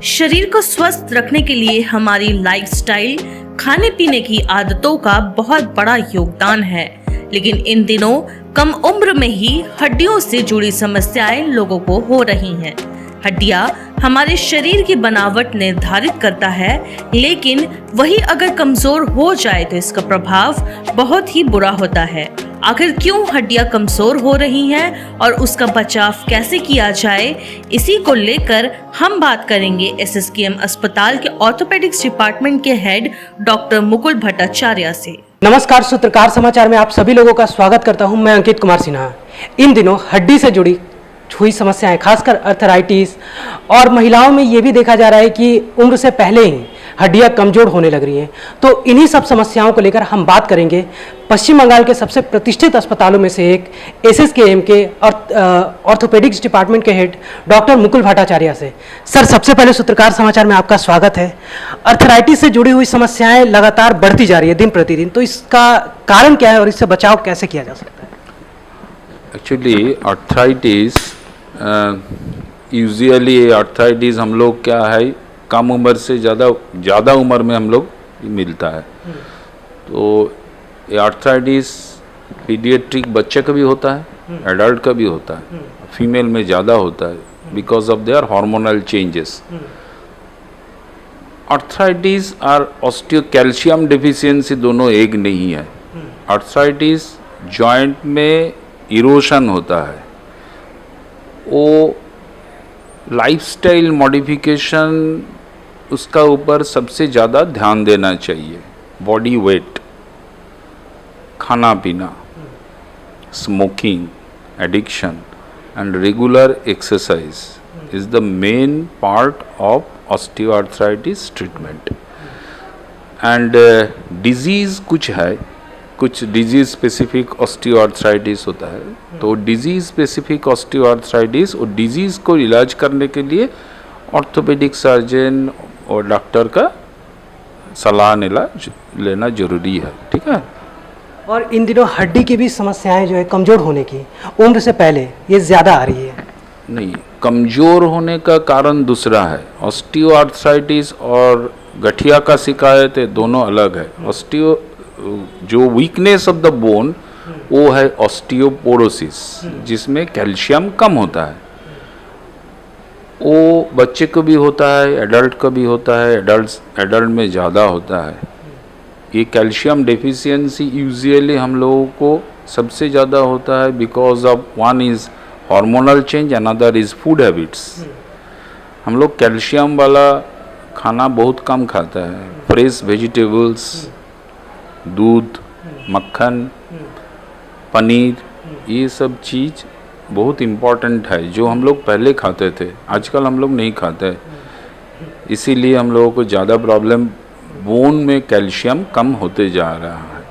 शरीर को स्वस्थ रखने के लिए हमारी लाइफस्टाइल, खाने पीने की आदतों का बहुत बड़ा योगदान है। लेकिन इन दिनों कम उम्र में ही हड्डियों से जुड़ी समस्याएं लोगों को हो रही हैं। हड्डियां हमारे शरीर की बनावट निर्धारित करता है, लेकिन वही अगर कमजोर हो जाए तो इसका प्रभाव बहुत ही बुरा होता है। आखिर क्यों हड्डियां कमजोर हो रही हैं और उसका बचाव कैसे किया जाए, इसी को लेकर हम बात करेंगे SSKM अस्पताल के ऑर्थोपेडिक्स डिपार्टमेंट के हेड डॉक्टर मुकुल भट्टाचार्य से। नमस्कार, सूत्रकार समाचार में आप सभी लोगों का स्वागत करता हूं। मैं अंकित कुमार सिन्हा। इन दिनों हड्डी से जुड़ी हुई समस्याएं, खासकर अर्थराइटिस, और महिलाओं में ये भी देखा जा रहा है कि उम्र से पहले ही हड्डियां कमजोर होने लग रही हैं। तो इन्हीं सब समस्याओं को लेकर हम बात करेंगे पश्चिम बंगाल के सबसे प्रतिष्ठित अस्पतालों में से एक SSKM के ऑर्थोपेडिक्स डिपार्टमेंट के हेड डॉक्टर मुकुल भट्टाचार्य से। सर, सबसे पहले सूत्रकार समाचार में आपका स्वागत है। अर्थराइटिस से जुड़ी हुई समस्याएं लगातार बढ़ती जा रही है दिन प्रतिदिन, तो इसका कारण क्या है और इससे बचाव कैसे किया जा सकता है? एक्चुअली अर्थराइटिस यूजुअली अर्थराइटिस हम लोग क्या है, कम उम्र से ज़्यादा उम्र में हम लोग मिलता है। तो ये अर्थराइटिस पीडियाट्रिक बच्चे का भी होता है, एडल्ट का भी होता है, फीमेल में ज़्यादा होता है because of their hormonal changes. Arthritis और ऑस्टियोकैल्शियम डिफिशियंसी दोनों एक नहीं है। अर्थराइटिस जॉइंट में इरोशन होता है, वो लाइफस्टाइल मॉडिफिकेशन उसका ऊपर सबसे ज़्यादा ध्यान देना चाहिए। बॉडी वेट, खाना पीना, smoking, addiction and regular exercise is the main part of osteoarthritis treatment. And disease कुछ डिजीज स्पेसिफिक ऑस्टियोआर्थराइटिस होता है। तो डिजीज स्पेसिफिक ऑस्टियोआर्थराइटिस और डिजीज़ को इलाज करने के लिए ऑर्थोपेडिक सर्जन और डॉक्टर का सलाह लेना जरूरी है। ठीक है। और इन दिनों हड्डी की भी समस्याएं जो है कमजोर होने की उम्र से पहले ये ज़्यादा आ रही है। नहीं, कमजोर होने का कारण दूसरा है। ऑस्टियोआर्थराइटिस और गठिया का शिकायत है, दोनों अलग है। जो वीकनेस ऑफ द बोन वो है ऑस्टियोपोरोसिस, जिसमें कैल्शियम कम होता है। वो बच्चे को भी होता है, एडल्ट को भी होता है, एडल्ट में ज़्यादा होता है। ये कैल्शियम डेफिशिएंसी यूजुअली हम लोगों को सबसे ज़्यादा होता है because of one is hormonal change, another is food habits. हम लोग कैल्शियम वाला खाना बहुत कम खाता है। फ्रेश वेजिटेबल्स, दूध, मक्खन, पनीर, ये सब चीज़ बहुत इम्पॉर्टेंट है जो हम लोग पहले खाते थे, आजकल हम लोग नहीं खाते। इसीलिए हम लोगों को ज़्यादा प्रॉब्लम, बोन में कैल्शियम कम होते जा रहा है।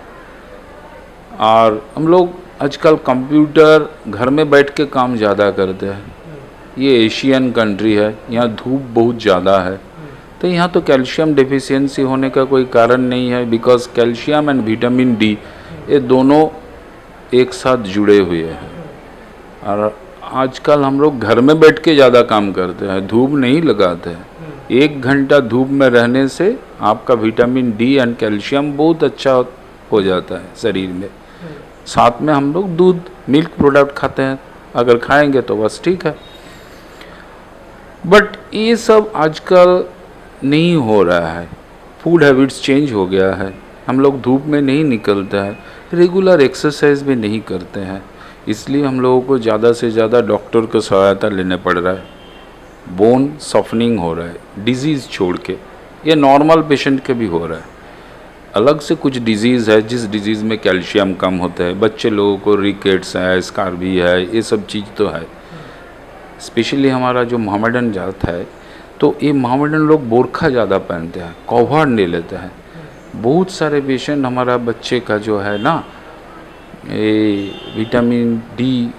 और हम लोग आजकल कंप्यूटर घर में बैठ के काम ज़्यादा करते हैं। ये एशियन कंट्री है, यहाँ धूप बहुत ज़्यादा है, तो यहाँ तो कैल्शियम डेफिशिएंसी होने का कोई कारण नहीं है because calcium and vitamin D ये दोनों एक साथ जुड़े हुए हैं। और आजकल हम लोग घर में बैठ के ज़्यादा काम करते हैं, धूप नहीं लगाते हैं। 1 घंटा धूप में रहने से आपका विटामिन डी एंड कैल्शियम बहुत अच्छा हो जाता है शरीर में। साथ में हम लोग दूध, मिल्क प्रोडक्ट खाते हैं, अगर खाएंगे तो बस ठीक है। बट ये सब आजकल नहीं हो रहा है। फूड हैबिट्स चेंज हो गया है, हम लोग धूप में नहीं निकलते हैं, रेगुलर एक्सरसाइज भी नहीं करते हैं। इसलिए हम लोगों को ज़्यादा से ज़्यादा डॉक्टर को सहायता लेने पड़ रहा है। बोन सॉफ्टनिंग हो रहा है डिजीज़ छोड़ के, ये नॉर्मल पेशेंट के भी हो रहा है। अलग से कुछ डिजीज़ है जिस डिजीज़ में कैल्शियम कम होता है। बच्चे लोगों को रिकेट्स है, स्कार्वी है, ये सब चीज़ तो है। स्पेशली हमारा जो मोहम्मडन जात है, तो ये मोहम्मडन लोग बोरखा ज़्यादा पहनते हैं, कवर नहीं लेते हैं। बहुत सारे पेशेंट हमारा बच्चे का जो है ना, ये विटामिन डी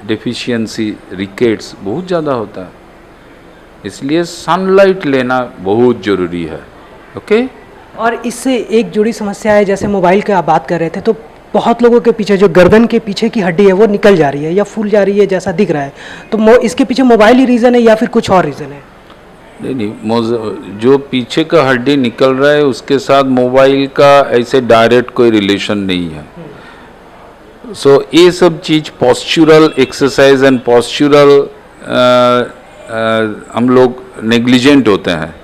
डेफिशिएंसी, रिकेट्स बहुत ज़्यादा होता है। इसलिए सनलाइट लेना बहुत ज़रूरी है। ओके। और इससे एक जुड़ी समस्या है, जैसे मोबाइल की आप बात कर रहे थे, तो बहुत लोगों के पीछे जो गर्दन के पीछे की हड्डी है वो निकल जा रही है या फूल जा रही है जैसा दिख रहा है, तो इसके पीछे मोबाइल ही रीज़न है या फिर कुछ और रीज़न है? नहीं, जो पीछे का हड्डी निकल रहा है उसके साथ मोबाइल का ऐसे डायरेक्ट कोई रिलेशन नहीं है। सो ये सब चीज़ पॉस्चुरल एक्सरसाइज एंड पॉस्चुरल हम लोग नेग्लिजेंट होते हैं।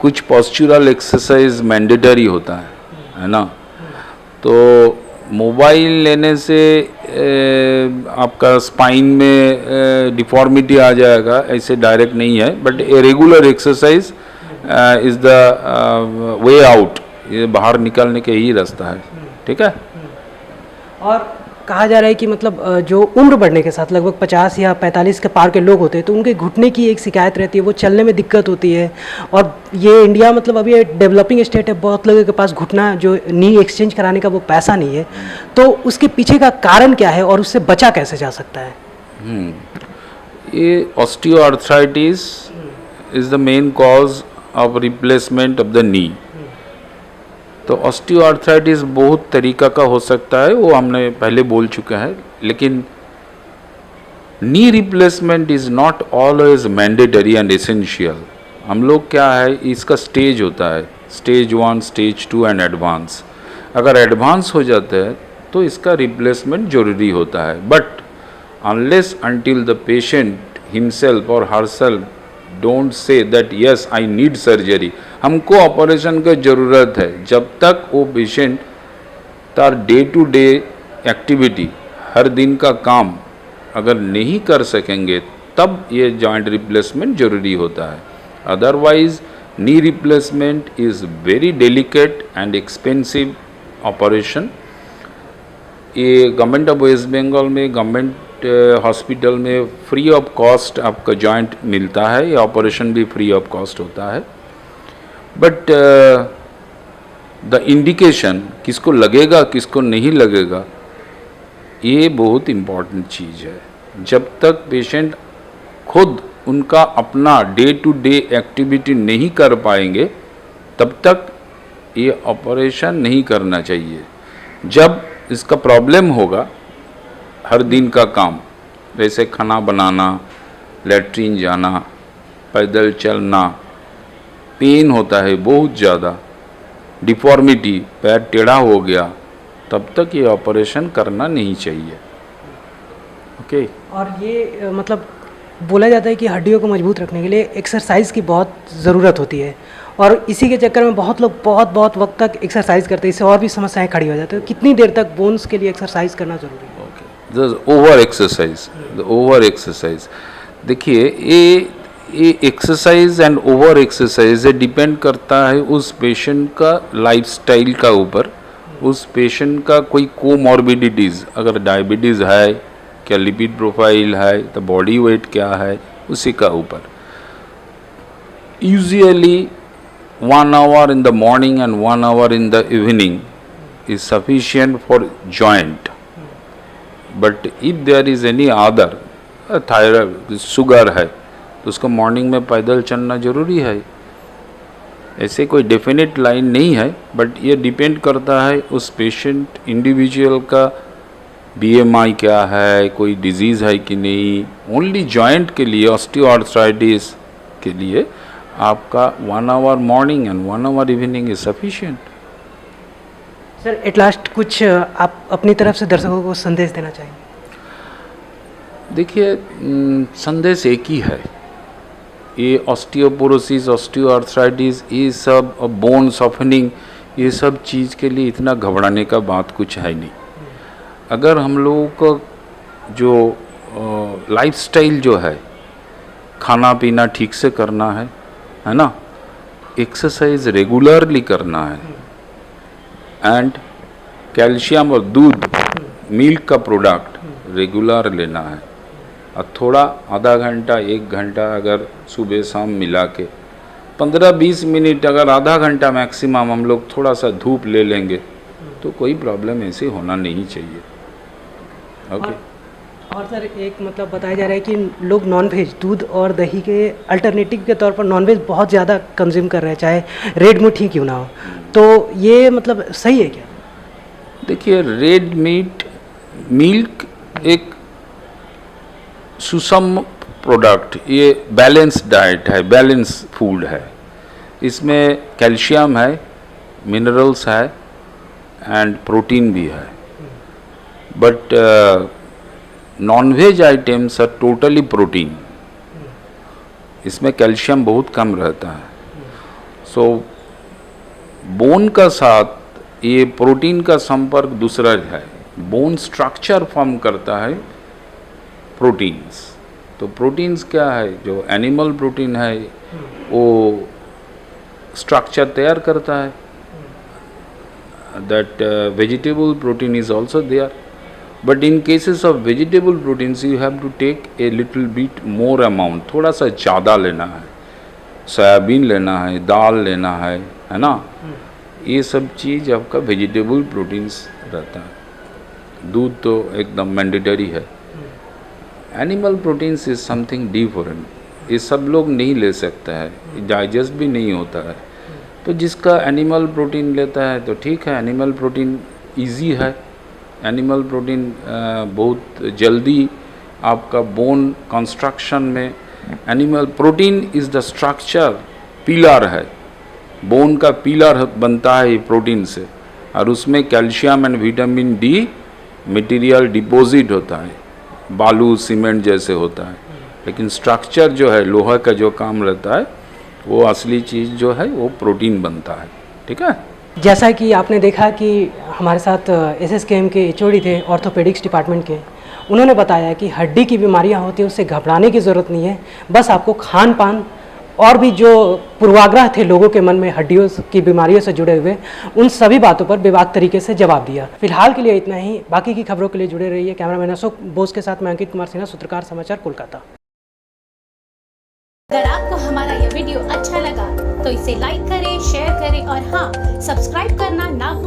कुछ पॉस्चुरल एक्सरसाइज मैंडेटरी होता है ना। तो मोबाइल लेने से आपका स्पाइन में डिफॉर्मिटी आ जाएगा, ऐसे डायरेक्ट नहीं है, but a regular exercise is the way out, ये बाहर निकलने के ही रास्ता है। ठीक है। और कहा जा रहा है कि मतलब जो उम्र बढ़ने के साथ लगभग 50 या 45 के पार के लोग होते हैं तो उनके घुटने की एक शिकायत रहती है, वो चलने में दिक्कत होती है। और ये इंडिया मतलब अभी डेवलपिंग स्टेट है, बहुत लोगों के पास घुटना जो नी एक्सचेंज कराने का वो पैसा नहीं है। तो उसके पीछे का कारण क्या है और उससे बचा कैसे जा सकता है? ये osteoarthritis is the main cause of replacement of the knee. तो ऑस्टियोआर्थराइटिस बहुत तरीका का हो सकता है, वो हमने पहले बोल चुके हैं। लेकिन knee replacement is not always mandatory and essential. हम लोग क्या है, इसका स्टेज होता है, स्टेज 1, स्टेज 2 एंड एडवांस। अगर एडवांस हो जाता है तो इसका रिप्लेसमेंट जरूरी होता है। But unless until the patient himself और herself don't say that yes I need surgery, हमको ऑपरेशन का ज़रूरत है, जब तक वो patient their day to day activity, हर दिन का काम अगर नहीं कर सकेंगे तब ये जॉइंट रिप्लेसमेंट ज़रूरी होता है। Otherwise knee replacement is very delicate and expensive operation. ये गवर्नमेंट ऑफ वेस्ट बंगाल में गवर्नमेंट हॉस्पिटल में फ्री ऑफ कॉस्ट आपका जॉइंट मिलता है, ये ऑपरेशन भी फ्री ऑफ कॉस्ट होता है। बट द इंडिकेशन किसको लगेगा किसको नहीं लगेगा, ये बहुत इम्पॉर्टेंट चीज़ है। जब तक पेशेंट खुद उनका अपना डे टू डे एक्टिविटी नहीं कर पाएंगे तब तक ये ऑपरेशन नहीं करना चाहिए। जब इसका प्रॉब्लम होगा, हर दिन का काम जैसे खाना बनाना, लैट्रीन जाना, पैदल चलना, पेन होता है बहुत ज़्यादा, डिफॉर्मिटी, पैर टेढ़ा हो गया, तब तक ये ऑपरेशन करना नहीं चाहिए। ओके। और ये मतलब बोला जाता है कि हड्डियों को मजबूत रखने के लिए एक्सरसाइज की बहुत ज़रूरत होती है और इसी के चक्कर में बहुत लोग बहुत वक्त तक एक्सरसाइज करते हैं, इससे और भी समस्याएं खड़ी हो जाती है। कितनी देर तक बोन्स के लिए एक्सरसाइज करना ज़रूरी है? ओवर एक्सरसाइज, देखिए ये exercise and over exercise depend करता है उस पेशेंट का लाइफस्टाइल का ऊपर, उस पेशेंट का कोई कोमॉर्बिडिटीज़, अगर डायबिटीज़ है, क्या लिपिड प्रोफाइल है, तो बॉडी वेट क्या है, उसी का ऊपर। Usually 1 hour in the morning and 1 hour in the evening is sufficient for joint. But if there is any other thyroid, sugar है, तो उसको मॉर्निंग में पैदल चलना ज़रूरी है। ऐसे कोई डेफिनेट लाइन नहीं है, बट ये डिपेंड करता है उस पेशेंट इंडिविजुअल का BMI क्या है, कोई डिजीज़ है कि नहीं। ओनली जॉइंट के लिए, ऑस्टियोआर्थराइटिस के लिए आपका 1 hour morning and 1 hour evening is sufficient. Sir at last कुछ आप अपनी तरफ से दर्शकों को संदेश देना चाहेंगे? देखिए, संदेश एक ही है। ये ऑस्टियोपोरोसिस, ऑस्टियोआर्थराइटिस, ये सब बोन सॉफ्टनिंग, ये सब चीज़ के लिए इतना घबराने का बात कुछ है नहीं। अगर हम लोगों का जो लाइफस्टाइल जो है, खाना पीना ठीक से करना है ना, एक्सरसाइज रेगुलरली करना है, एंड कैल्शियम और दूध, मिल्क का प्रोडक्ट रेगुलर लेना है। और थोड़ा आधा घंटा 1 घंटा अगर सुबह शाम मिला के 15-20 मिनट, अगर आधा घंटा मैक्सिमम हम लोग थोड़ा सा धूप ले लेंगे तो कोई प्रॉब्लम ऐसे होना नहीं चाहिए। ओके। और सर एक मतलब बताया जा रहा है कि लोग नॉनवेज, दूध और दही के अल्टरनेटिव के तौर पर नॉनवेज बहुत ज़्यादा कंज्यूम कर रहे हैं, चाहे रेड मीट ही क्यों ना हो, तो ये मतलब सही है क्या? देखिए, रेड मीट, मिल्क एक सुषम प्रोडक्ट ये बैलेंस डाइट है, बैलेंस फूड है। इसमें कैल्शियम है, मिनरल्स है एंड प्रोटीन भी है। But non-veg items are totally protein, इसमें कैल्शियम बहुत कम रहता है। सो बोन का साथ ये प्रोटीन का संपर्क दूसरा है। बोन स्ट्रक्चर फॉर्म करता है प्रोटीन्स। तो प्रोटीन्स क्या है, जो एनिमल प्रोटीन है वो स्ट्रक्चर तैयार करता है। That vegetable protein is also there, but in cases of vegetable proteins you have to take a little bit more amount, थोड़ा सा ज़्यादा लेना है। सोयाबीन लेना है, दाल लेना है ना, ये सब चीज़ आपका वेजिटेबल प्रोटीन्स रहता है। दूध तो एकदम मैंडेटरी है। Animal proteins is something different, ये सब लोग नहीं ले सकता है, डाइजेस्ट भी नहीं होता है। तो जिसका एनिमल प्रोटीन लेता है तो ठीक है, एनिमल प्रोटीन इजी है। एनिमल प्रोटीन बहुत जल्दी आपका बोन कंस्ट्रक्शन में, animal protein is the structure, pillar है, बोन का पिलर बनता है ये प्रोटीन से, और उसमें calcium and vitamin D material deposit होता है, बालू सीमेंट जैसे होता है। लेकिन स्ट्रक्चर जो है, लोहा का जो काम रहता है, वो असली चीज़ जो है वो प्रोटीन बनता है। ठीक है। जैसा कि आपने देखा कि हमारे साथ SSKM के HOD थे ऑर्थोपेडिक्स डिपार्टमेंट के, उन्होंने बताया कि हड्डी की बीमारियां होती हैं उससे घबराने की ज़रूरत नहीं है, बस आपको खान पान और भी जो पूर्वाग्रह थे लोगों के मन में हड्डियों की बीमारियों से जुड़े हुए, उन सभी बातों पर बेबाक तरीके से जवाब दिया। फिलहाल के लिए इतना ही, बाकी की खबरों के लिए जुड़े रहिए। कैमरामैन अशोक बोस के साथ मैं अंकित कुमार सिन्हा, सूत्रकार समाचार, कोलकाता। अगर आपको हमारा यह वीडियो अच्छा लगा तो इसे लाइक करें, शेयर करें और हाँ, सब्सक्राइब करना ना भूलें।